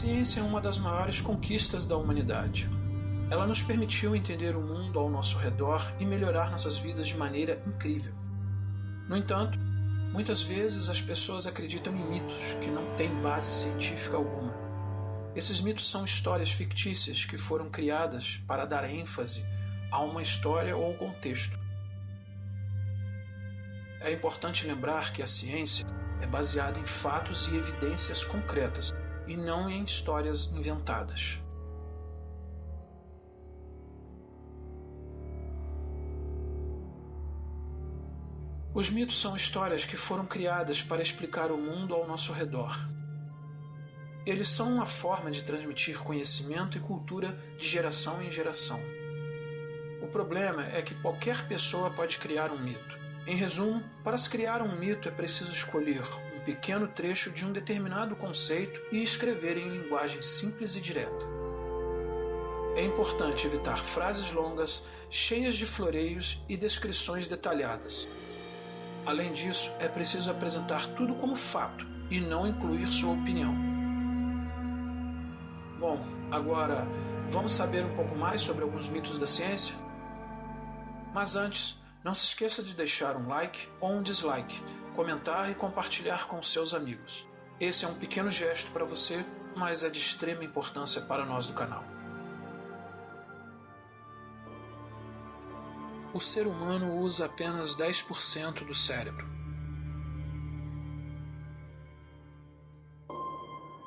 ciência é uma das maiores conquistas da humanidade. Ela nos permitiu entender o mundo ao nosso redor e melhorar nossas vidas de maneira incrível. No entanto, muitas vezes as pessoas acreditam em mitos que não têm base científica alguma. Esses mitos são histórias fictícias que foram criadas para dar ênfase a uma história ou contexto. É importante lembrar que a ciência é baseada em fatos e evidências concretas e não em histórias inventadas. Os mitos são histórias que foram criadas para explicar o mundo ao nosso redor. Eles são uma forma de transmitir conhecimento e cultura de geração em geração. O problema é que qualquer pessoa pode criar um mito. Em resumo, para se criar um mito é preciso escolher um pequeno trecho de um determinado conceito e escrever em linguagem simples e direta. É importante evitar frases longas, cheias de floreios e descrições detalhadas. Além disso, é preciso apresentar tudo como fato e não incluir sua opinião. Bom, agora vamos saber um pouco mais sobre alguns mitos da ciência? Mas antes, não se esqueça de deixar um like ou um dislike, comentar e compartilhar com seus amigos. Esse é um pequeno gesto para você, mas é de extrema importância para nós do canal. O ser humano usa apenas 10% do cérebro.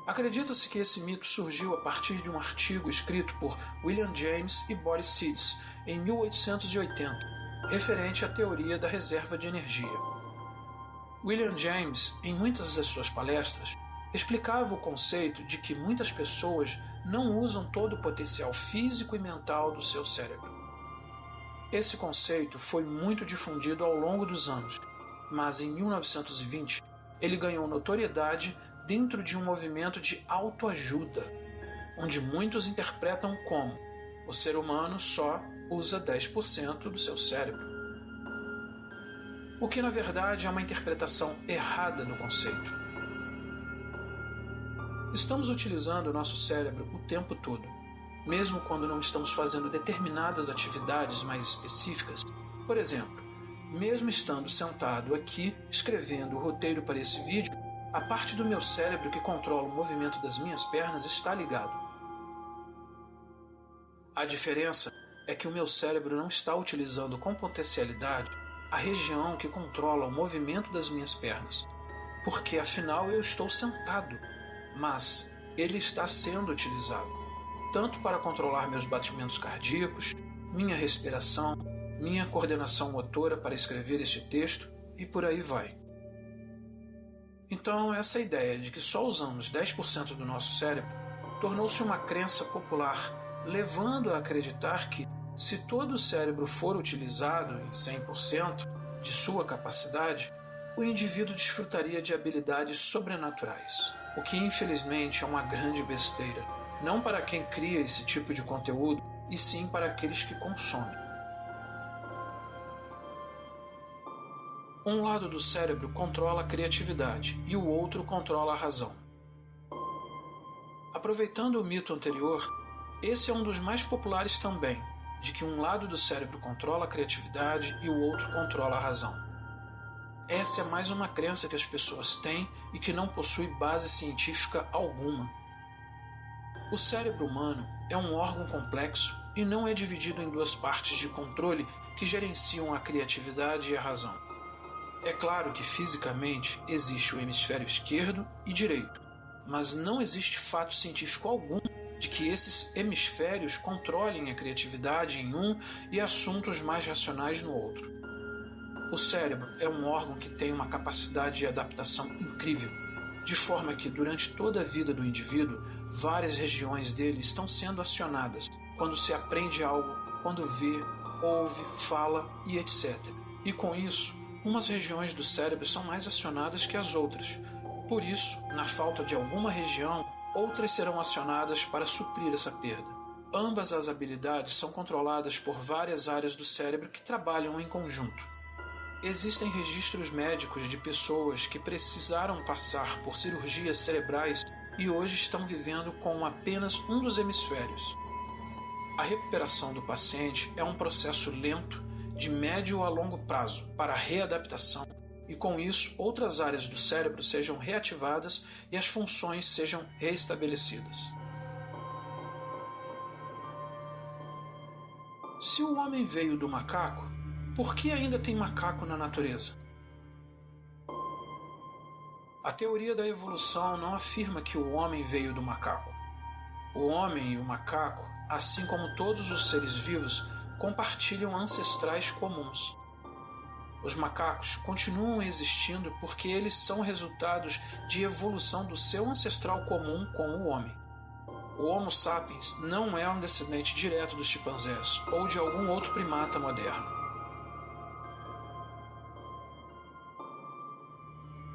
Acredita-se que esse mito surgiu a partir de um artigo escrito por William James e Boris Sidis em 1880, referente à teoria da reserva de energia. William James, em muitas das suas palestras, explicava o conceito de que muitas pessoas não usam todo o potencial físico e mental do seu cérebro. Esse conceito foi muito difundido ao longo dos anos, mas em 1920 ele ganhou notoriedade dentro de um movimento de autoajuda, onde muitos interpretam como o ser humano só usa 10% do seu cérebro. O que na verdade é uma interpretação errada do conceito. Estamos utilizando o nosso cérebro o tempo todo, mesmo quando não estamos fazendo determinadas atividades mais específicas. Por exemplo, mesmo estando sentado aqui escrevendo o roteiro para esse vídeo, a parte do meu cérebro que controla o movimento das minhas pernas está ligado. A diferença é que o meu cérebro não está utilizando com potencialidade a região que controla o movimento das minhas pernas, porque afinal eu estou sentado, mas ele está sendo utilizado, tanto para controlar meus batimentos cardíacos, minha respiração, minha coordenação motora para escrever este texto e por aí vai. Então, essa ideia de que só usamos 10% do nosso cérebro tornou-se uma crença popular, levando a acreditar que, se todo o cérebro for utilizado em 100% de sua capacidade, o indivíduo desfrutaria de habilidades sobrenaturais, o que infelizmente é uma grande besteira, não para quem cria esse tipo de conteúdo, e sim para aqueles que consomem. Um lado do cérebro controla a criatividade e o outro controla a razão. Aproveitando o mito anterior, esse é um dos mais populares também, de que um lado do cérebro controla a criatividade e o outro controla a razão. Essa é mais uma crença que as pessoas têm e que não possui base científica alguma. O cérebro humano é um órgão complexo e não é dividido em duas partes de controle que gerenciam a criatividade e a razão. É claro que fisicamente existe o hemisfério esquerdo e direito, mas não existe fato científico algum de que esses hemisférios controlem a criatividade em um e assuntos mais racionais no outro. O cérebro é um órgão que tem uma capacidade de adaptação incrível, de forma que durante toda a vida do indivíduo, várias regiões dele estão sendo acionadas quando se aprende algo, quando vê, ouve, fala e etc. E com isso, umas regiões do cérebro são mais acionadas que as outras. Por isso, na falta de alguma região, outras serão acionadas para suprir essa perda. Ambas as habilidades são controladas por várias áreas do cérebro que trabalham em conjunto. Existem registros médicos de pessoas que precisaram passar por cirurgias cerebrais e hoje estão vivendo com apenas um dos hemisférios. A recuperação do paciente é um processo lento, de médio a longo prazo, para a readaptação e, com isso, outras áreas do cérebro sejam reativadas e as funções sejam reestabelecidas. Se o homem veio do macaco, por que ainda tem macaco na natureza? A teoria da evolução não afirma que o homem veio do macaco. O homem e o macaco, assim como todos os seres vivos, compartilham ancestrais comuns. Os macacos continuam existindo porque eles são resultados de evolução do seu ancestral comum com o homem. O Homo sapiens não é um descendente direto dos chimpanzés ou de algum outro primata moderno.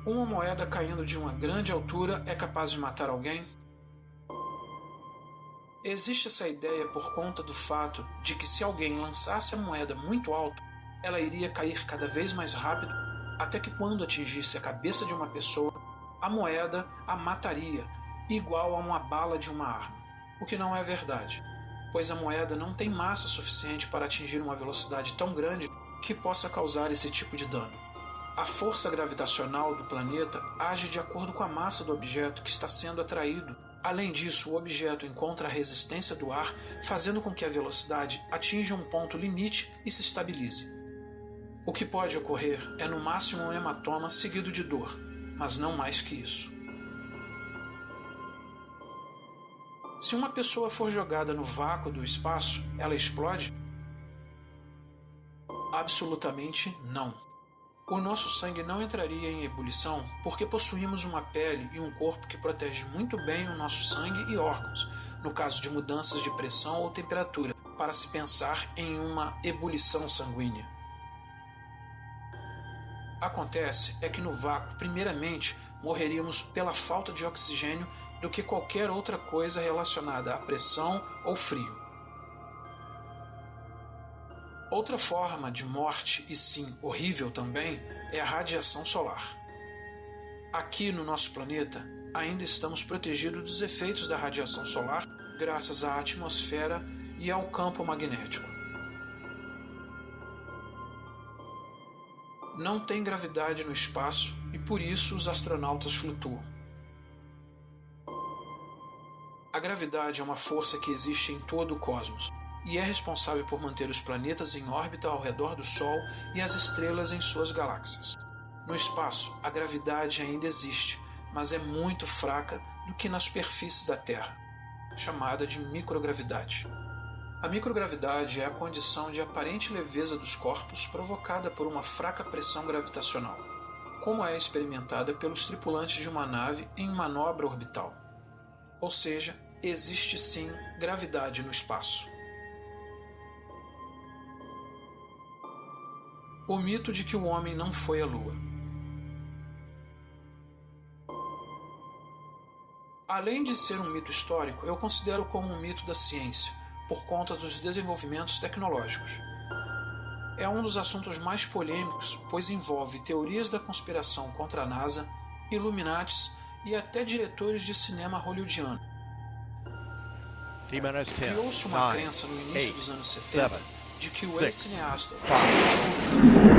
Uma moeda caindo de uma grande altura é capaz de matar alguém? Existe essa ideia por conta do fato de que se alguém lançasse a moeda muito alto, ela iria cair cada vez mais rápido, até que quando atingisse a cabeça de uma pessoa, a moeda a mataria, igual a uma bala de uma arma. O que não é verdade, pois a moeda não tem massa suficiente para atingir uma velocidade tão grande que possa causar esse tipo de dano. A força gravitacional do planeta age de acordo com a massa do objeto que está sendo atraído. Além disso, o objeto encontra a resistência do ar, fazendo com que a velocidade atinja um ponto limite e se estabilize. O que pode ocorrer é no máximo um hematoma seguido de dor, mas não mais que isso. Se uma pessoa for jogada no vácuo do espaço, ela explode? Absolutamente não. O nosso sangue não entraria em ebulição porque possuímos uma pele e um corpo que protege muito bem o nosso sangue e órgãos, no caso de mudanças de pressão ou temperatura, para se pensar em uma ebulição sanguínea. Acontece é que no vácuo, primeiramente, morreríamos pela falta de oxigênio do que qualquer outra coisa relacionada à pressão ou frio. Outra forma de morte, e sim horrível também, é a radiação solar. Aqui no nosso planeta, ainda estamos protegidos dos efeitos da radiação solar graças à atmosfera e ao campo magnético. Não tem gravidade no espaço e por isso os astronautas flutuam. A gravidade é uma força que existe em todo o cosmos e é responsável por manter os planetas em órbita ao redor do Sol e as estrelas em suas galáxias. No espaço, a gravidade ainda existe, mas é muito fraca do que na superfície da Terra, chamada de microgravidade. A microgravidade é a condição de aparente leveza dos corpos provocada por uma fraca pressão gravitacional, como é experimentada pelos tripulantes de uma nave em manobra orbital. Ou seja, existe sim gravidade no espaço. O mito de que o homem não foi à Lua. Além de ser um mito histórico, eu considero como um mito da ciência, por conta dos desenvolvimentos tecnológicos. É um dos assuntos mais polêmicos, pois envolve teorias da conspiração contra a NASA, Illuminatis e até diretores de cinema hollywoodiano. Criou-se uma crença no início dos anos 70 de que o ex-cineasta fez uma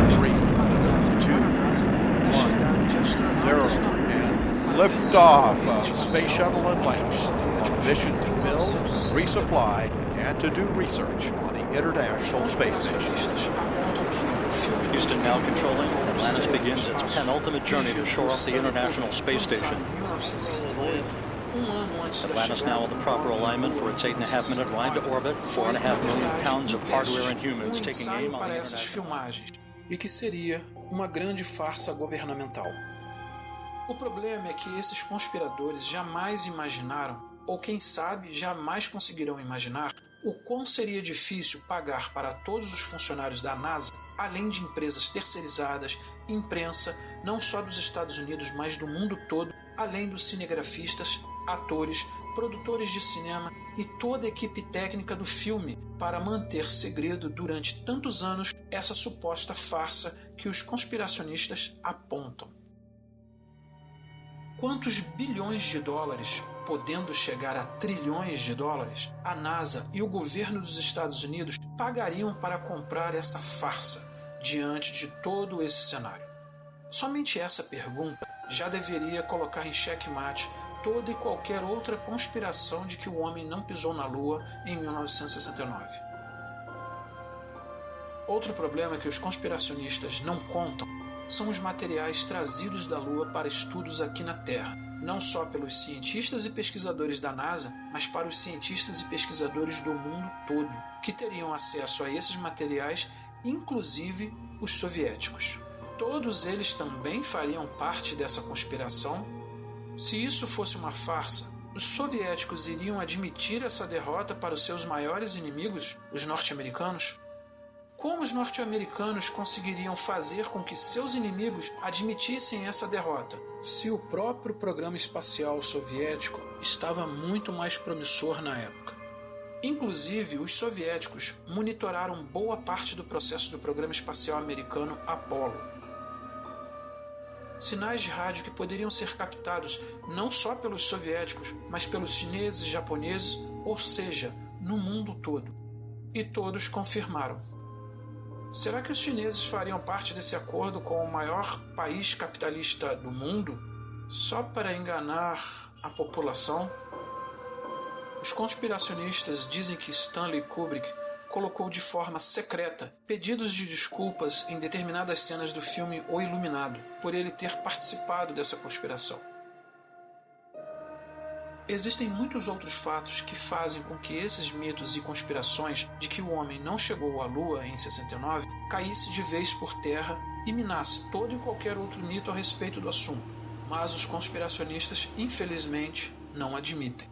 filmagem cinematográfica para a NASA da chegada de astronautas na Lua. Liftoff of Space Shuttle Atlantis on mission to build, resupply, and to do research on the International Space Station. Houston now controlling. Atlantis begins its penultimate journey to shore off the International Space Station. Atlantis now in the proper alignment for its 8.5-minute ride to orbit. 4.5 million pounds of hardware and humans taking aim on the filmagens e que seria uma grande farsa governamental. O problema é que esses conspiradores jamais imaginaram, ou quem sabe jamais conseguirão imaginar, o quão seria difícil pagar para todos os funcionários da NASA, além de empresas terceirizadas, imprensa, não só dos Estados Unidos, mas do mundo todo, além dos cinegrafistas, atores, produtores de cinema e toda a equipe técnica do filme, para manter segredo durante tantos anos essa suposta farsa que os conspiracionistas apontam. Quantos bilhões de dólares, podendo chegar a trilhões de dólares, a NASA e o governo dos Estados Unidos pagariam para comprar essa farsa diante de todo esse cenário? Somente essa pergunta já deveria colocar em xeque-mate toda e qualquer outra conspiração de que o homem não pisou na Lua em 1969. Outro problema que os conspiracionistas não contam são os materiais trazidos da Lua para estudos aqui na Terra, não só pelos cientistas e pesquisadores da NASA, mas para os cientistas e pesquisadores do mundo todo, que teriam acesso a esses materiais, inclusive os soviéticos. Todos eles também fariam parte dessa conspiração? Se isso fosse uma farsa, os soviéticos iriam admitir essa derrota para os seus maiores inimigos, os norte-americanos? Como os norte-americanos conseguiriam fazer com que seus inimigos admitissem essa derrota, se o próprio programa espacial soviético estava muito mais promissor na época? Inclusive, os soviéticos monitoraram boa parte do processo do programa espacial americano Apollo. Sinais de rádio que poderiam ser captados não só pelos soviéticos, mas pelos chineses e japoneses, ou seja, no mundo todo. E todos confirmaram. Será que os chineses fariam parte desse acordo com o maior país capitalista do mundo só para enganar a população? Os conspiracionistas dizem que Stanley Kubrick colocou de forma secreta pedidos de desculpas em determinadas cenas do filme O Iluminado por ele ter participado dessa conspiração. Existem muitos outros fatos que fazem com que esses mitos e conspirações de que o homem não chegou à Lua em 69 caísse de vez por terra e minasse todo e qualquer outro mito a respeito do assunto, mas os conspiracionistas, infelizmente, não admitem.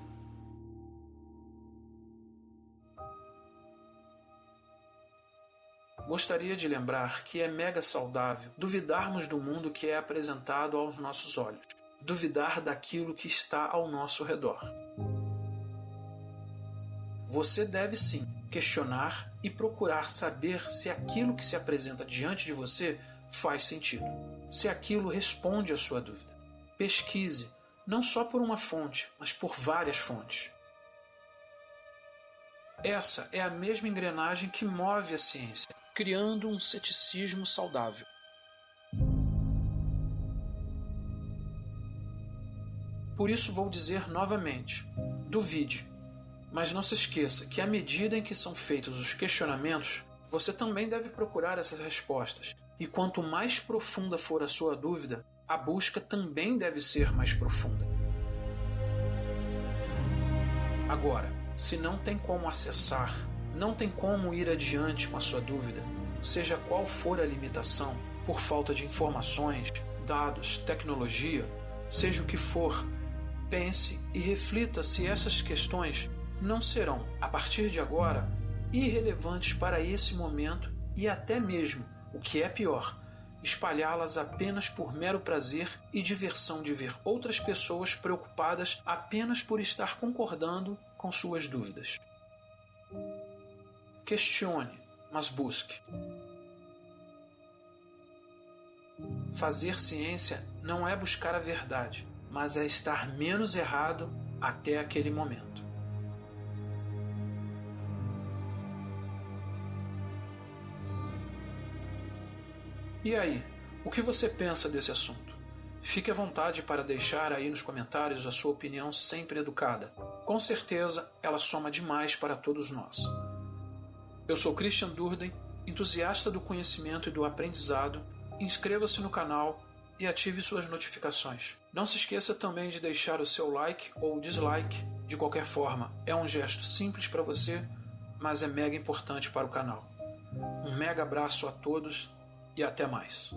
Gostaria de lembrar que é mega saudável duvidarmos do mundo que é apresentado aos nossos olhos. Duvidar daquilo que está ao nosso redor. Você deve sim questionar e procurar saber se aquilo que se apresenta diante de você faz sentido, se aquilo responde à sua dúvida. Pesquise, não só por uma fonte, mas por várias fontes. Essa é a mesma engrenagem que move a ciência, criando um ceticismo saudável. Por isso vou dizer novamente, duvide, mas não se esqueça que à medida em que são feitos os questionamentos, você também deve procurar essas respostas, e quanto mais profunda for a sua dúvida, a busca também deve ser mais profunda. Agora, se não tem como acessar, não tem como ir adiante com a sua dúvida, seja qual for a limitação, por falta de informações, dados, tecnologia, seja o que for, pense e reflita se essas questões não serão, a partir de agora, irrelevantes para esse momento e até mesmo, o que é pior, espalhá-las apenas por mero prazer e diversão de ver outras pessoas preocupadas apenas por estar concordando com suas dúvidas. Questione, mas busque. Fazer ciência não é buscar a verdade, mas é estar menos errado até aquele momento. E aí, o que você pensa desse assunto? Fique à vontade para deixar aí nos comentários a sua opinião sempre educada. Com certeza, ela soma demais para todos nós. Eu sou Christian Durden, entusiasta do conhecimento e do aprendizado. Inscreva-se no canal e ative suas notificações. Não se esqueça também de deixar o seu like ou dislike. De qualquer forma, é um gesto simples para você, mas é mega importante para o canal. Um mega abraço a todos e até mais.